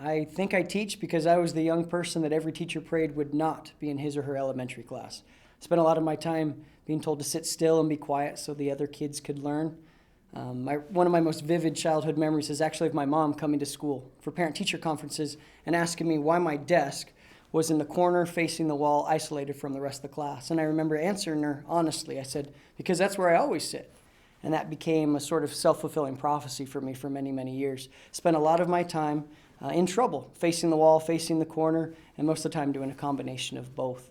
I think I teach because I was the young person that every teacher prayed would not be in his or her elementary class. Spent a lot of my time being told to sit still and be quiet so the other kids could learn. One of my most vivid childhood memories is actually of my mom coming to school for parent-teacher conferences and asking me why my desk was in the corner facing the wall, isolated from the rest of the class. And I remember answering her honestly. I said, because that's where I always sit. And that became a sort of self-fulfilling prophecy for me for many, many years. Spent a lot of my time in trouble, facing the wall, facing the corner, and most of the time doing a combination of both.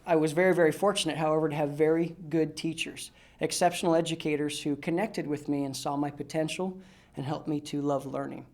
I was very, very fortunate, however, to have very good teachers, exceptional educators who connected with me and saw my potential and helped me to love learning.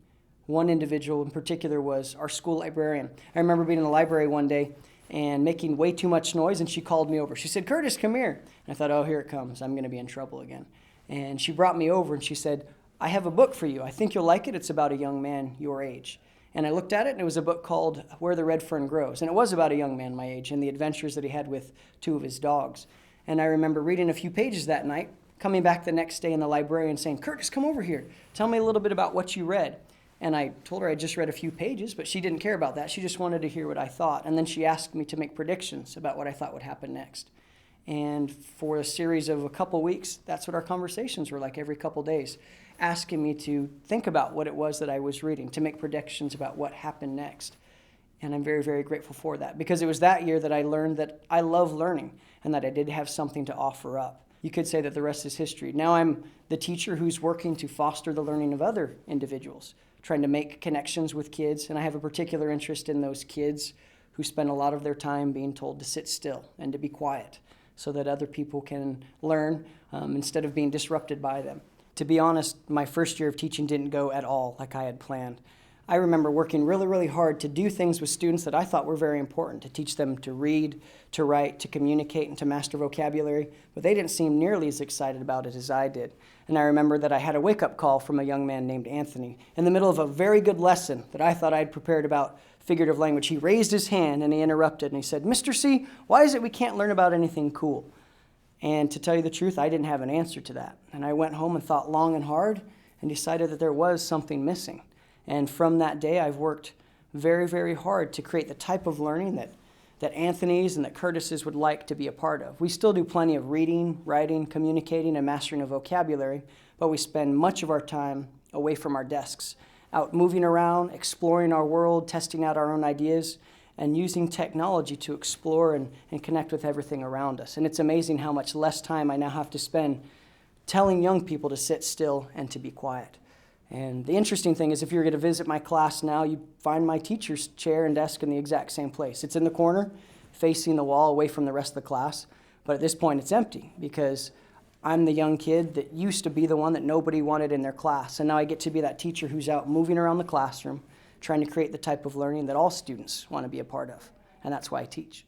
One individual in particular was our school librarian. I remember being in the library one day and making way too much noise, and she called me over. She said, "Curtis, come here." And I thought, oh, here it comes. I'm going to be in trouble again. And she brought me over, and she said, "I have a book for you. I think you'll like it. It's about a young man your age." And I looked at it, and it was a book called Where the Red Fern Grows. And it was about a young man my age and the adventures that he had with two of his dogs. And I remember reading a few pages that night, coming back the next day in the library and saying, "Curtis, come over here. Tell me a little bit about what you read." And I told her I just read a few pages, but she didn't care about that. She just wanted to hear what I thought. And then she asked me to make predictions about what I thought would happen next. And for a series of a couple weeks, that's what our conversations were like every couple days, asking me to think about what it was that I was reading, to make predictions about what happened next. And I'm very, very grateful for that, because it was that year that I learned that I love learning and that I did have something to offer up. You could say that the rest is history. Now I'm the teacher who's working to foster the learning of other individuals, trying to make connections with kids, and I have a particular interest in those kids who spend a lot of their time being told to sit still and to be quiet so that other people can learn instead of being disrupted by them. To be honest, my first year of teaching didn't go at all like I had planned. I remember working really, really hard to do things with students that I thought were very important, to teach them to read, to write, to communicate, and to master vocabulary, but they didn't seem nearly as excited about it as I did. And I remember that I had a wake-up call from a young man named Anthony. In the middle of a very good lesson that I thought I'd prepared about figurative language, he raised his hand and he interrupted and he said, "Mr. C, why is it we can't learn about anything cool?" And to tell you the truth, I didn't have an answer to that. And I went home and thought long and hard and decided that there was something missing. And from that day, I've worked very, very hard to create the type of learning that Anthony's and that Curtis's would like to be a part of. We still do plenty of reading, writing, communicating, and mastering of vocabulary, but we spend much of our time away from our desks, out moving around, exploring our world, testing out our own ideas, and using technology to explore and connect with everything around us. And it's amazing how much less time I now have to spend telling young people to sit still and to be quiet. And the interesting thing is, if you were going to visit my class now, you'd find my teacher's chair and desk in the exact same place. It's in the corner, facing the wall, away from the rest of the class. But at this point, it's empty because I'm the young kid that used to be the one that nobody wanted in their class. And now I get to be that teacher who's out moving around the classroom, trying to create the type of learning that all students want to be a part of. And that's why I teach.